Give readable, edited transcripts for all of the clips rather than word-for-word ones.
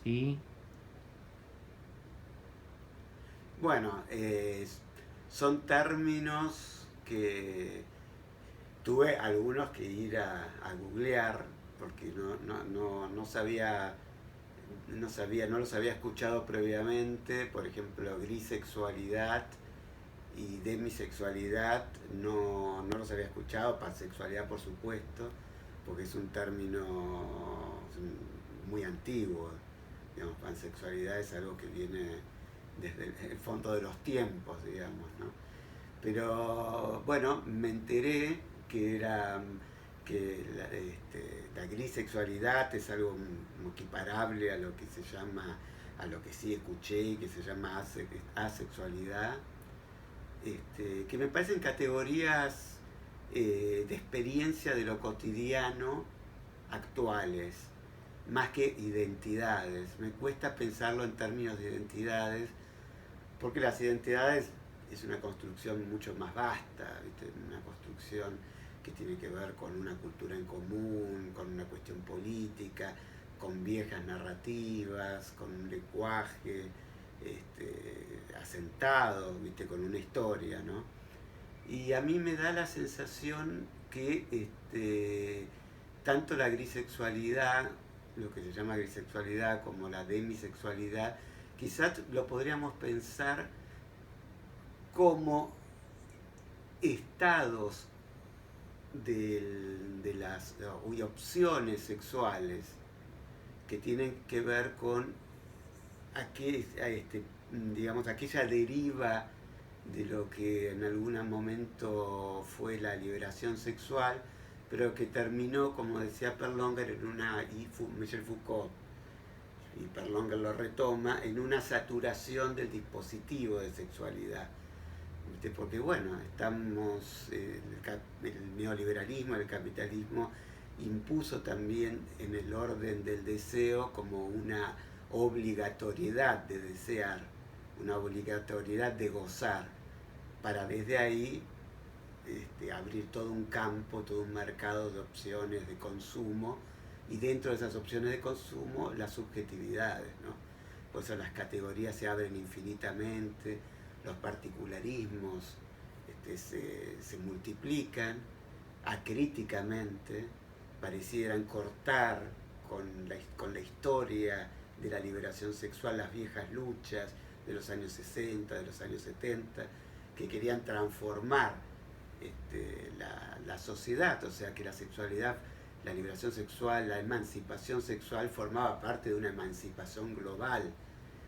y Bueno, son términos que tuve algunos que ir a googlear porque no los había escuchado previamente. Por ejemplo, grisexualidad y demisexualidad no los había escuchado. Pansexualidad, por supuesto, porque es un término muy antiguo. Digamos, pansexualidad es algo que viene desde el fondo de los tiempos, digamos, ¿no? Pero bueno, me enteré que era la grisexualidad es algo equiparable a lo que se llama, a lo que sí escuché, que se llama asexualidad, que me parecen categorías de experiencia de lo cotidiano actuales, más que identidades. Me cuesta pensarlo en términos de identidades, porque las identidades es una construcción mucho más vasta, ¿viste? Una construcción que tiene que ver con una cultura en común, con una cuestión política, con viejas narrativas, con un lenguaje asentado, ¿viste? Con una historia, ¿no? Y a mí me da la sensación que tanto la grisexualidad, lo que se llama grisexualidad, como la demisexualidad, quizás lo podríamos pensar como estados de las opciones sexuales que tienen que ver con digamos, aquella deriva de lo que en algún momento fue la liberación sexual, pero que terminó, como decía Perlonger, Michel Foucault, y Perlonger lo retoma, en una saturación del dispositivo de sexualidad. Porque bueno, el neoliberalismo, el capitalismo impuso también en el orden del deseo como una obligatoriedad de desear, una obligatoriedad de gozar, para desde ahí abrir todo un campo, todo un mercado de opciones de consumo, y dentro de esas opciones de consumo las subjetividades, ¿no? Por eso las categorías se abren infinitamente, los particularismos se multiplican acríticamente, parecieran cortar con la historia de la liberación sexual, las viejas luchas de los años 60, de los años 70, que querían transformar la sociedad, o sea que la sexualidad, la liberación sexual, la emancipación sexual formaba parte de una emancipación global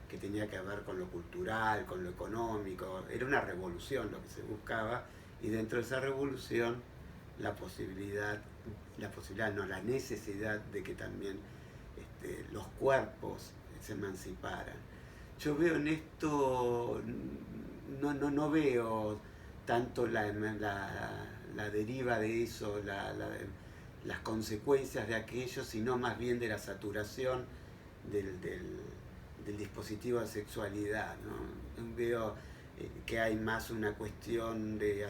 que tenía que ver con lo cultural, con lo económico. Era una revolución lo que se buscaba, y dentro de esa revolución la necesidad de que también los cuerpos se emanciparan. Yo veo en esto, no veo tanto la deriva de eso, las consecuencias de aquello, sino más bien de la saturación del dispositivo de sexualidad, ¿no? Veo que hay más una cuestión de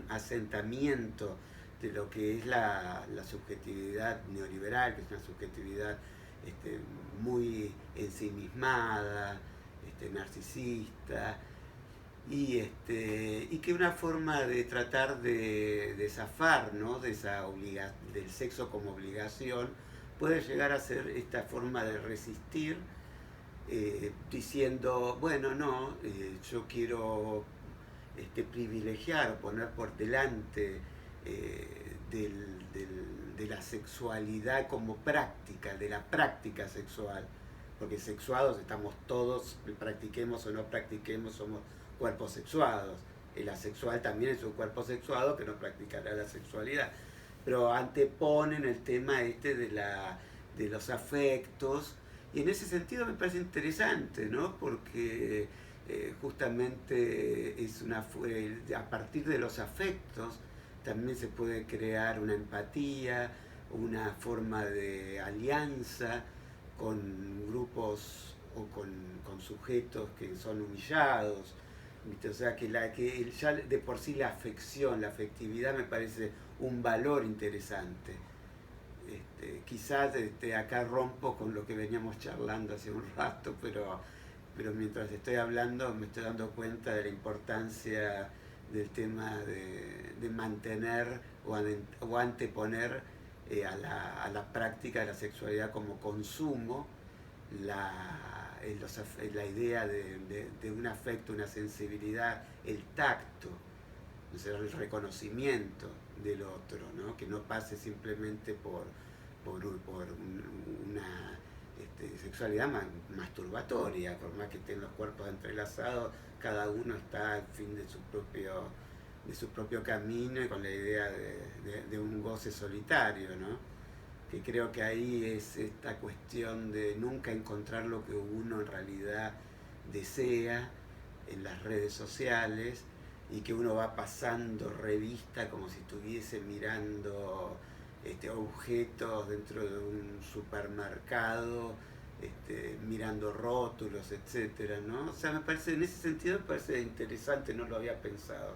asentamiento de lo que es la subjetividad neoliberal, que es una subjetividad muy ensimismada, narcisista, y que una forma de tratar de zafar, ¿no? Del sexo como obligación puede llegar a ser esta forma de resistir, diciendo, bueno, no, yo quiero privilegiar, poner por delante de la sexualidad como práctica, de la práctica sexual, porque sexuados estamos todos, practiquemos o no practiquemos, somos cuerpos sexuados. El asexual también es un cuerpo sexuado que no practicará la sexualidad, pero anteponen el tema de los afectos, y en ese sentido me parece interesante, ¿no? Porque justamente a partir de los afectos también se puede crear una empatía, una forma de alianza con grupos o con sujetos que son humillados. O sea que ya de por sí la afección, la afectividad me parece un valor interesante. Quizás acá rompo con lo que veníamos charlando hace un rato, pero mientras estoy hablando me estoy dando cuenta de la importancia del tema de mantener o anteponer a la práctica de la sexualidad como consumo la idea de un afecto, una sensibilidad, el tacto, o sea, el reconocimiento del otro, ¿no? Que no pase simplemente por una sexualidad masturbatoria, por más que estén los cuerpos entrelazados, cada uno está al fin de su propio camino y con la idea de un goce solitario, ¿no? Que creo que ahí es esta cuestión de nunca encontrar lo que uno en realidad desea en las redes sociales y que uno va pasando revista como si estuviese mirando objetos dentro de un supermercado, mirando rótulos, etcétera, ¿no? O sea, me parece, en ese sentido me parece interesante, no lo había pensado,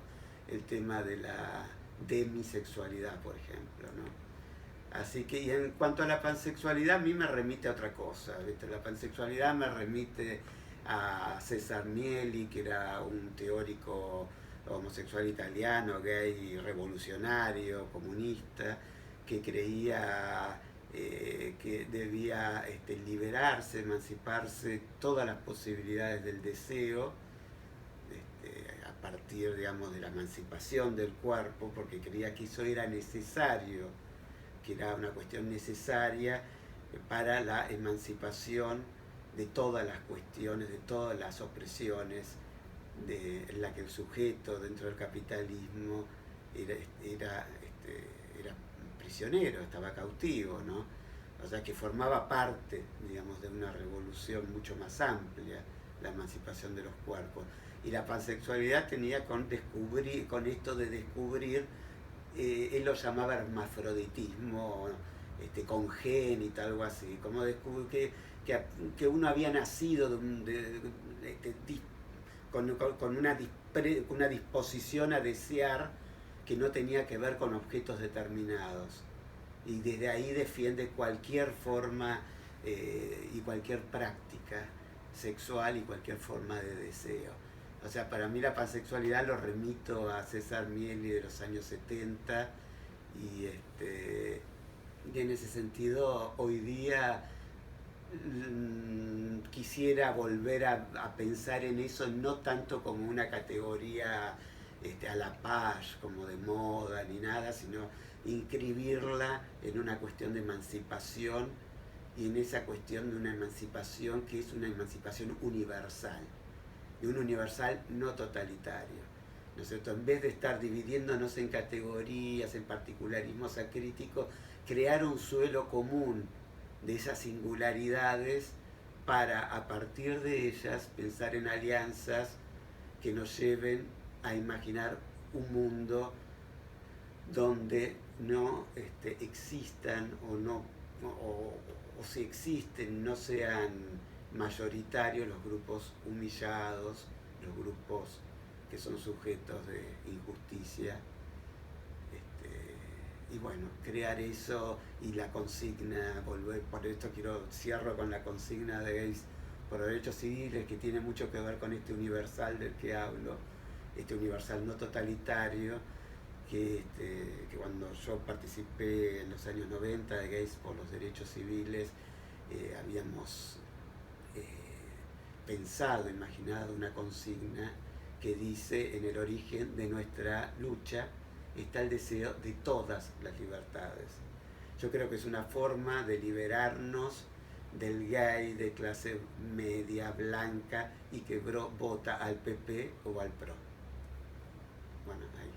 el tema de la demisexualidad, por ejemplo, ¿no? Así que, y en cuanto a la pansexualidad, a mí me remite a otra cosa, ¿viste? La pansexualidad me remite a Cesar Mieli, que era un teórico homosexual italiano, gay, revolucionario, comunista, que creía que debía liberarse, emanciparse, todas las posibilidades del deseo, a partir, digamos, de la emancipación del cuerpo, porque creía que eso era necesario, que era una cuestión necesaria para la emancipación de todas las cuestiones, de todas las opresiones en la que el sujeto dentro del capitalismo era prisionero, estaba cautivo, ¿no? O sea, que formaba parte, digamos, de una revolución mucho más amplia, la emancipación de los cuerpos. Y la pansexualidad tenía con esto de descubrir, él lo llamaba hermafroditismo congénito, algo así, como descubrir que uno había nacido con una disposición a desear que no tenía que ver con objetos determinados. Y desde ahí defiende cualquier forma y cualquier práctica sexual y cualquier forma de deseo. O sea, para mí la pansexualidad lo remito a Cesar Mieli de los años 70 y en ese sentido hoy día quisiera volver a pensar en eso no tanto como una categoría a la paz, como de moda ni nada, sino inscribirla en una cuestión de emancipación y en esa cuestión de una emancipación que es una emancipación universal, de un universal no totalitario, ¿no es cierto? En vez de estar dividiéndonos en categorías, en particularismos acríticos, crear un suelo común de esas singularidades para, a partir de ellas, pensar en alianzas que nos lleven a imaginar un mundo donde no existan o si existen no sean mayoritarios los grupos humillados, los grupos que son sujetos de injusticia, y bueno, crear eso y la consigna, volver, por esto cierro con la consigna de Gays por derechos civiles, que tiene mucho que ver con este universal del que hablo, este universal no totalitario, que cuando yo participé en los años 90 de Gays por los derechos civiles, habíamos pensado, imaginado una consigna que dice: en el origen de nuestra lucha está el deseo de todas las libertades. Yo creo que es una forma de liberarnos del gay de clase media, blanca y que vota al PP o al PRO. Bueno, ahí.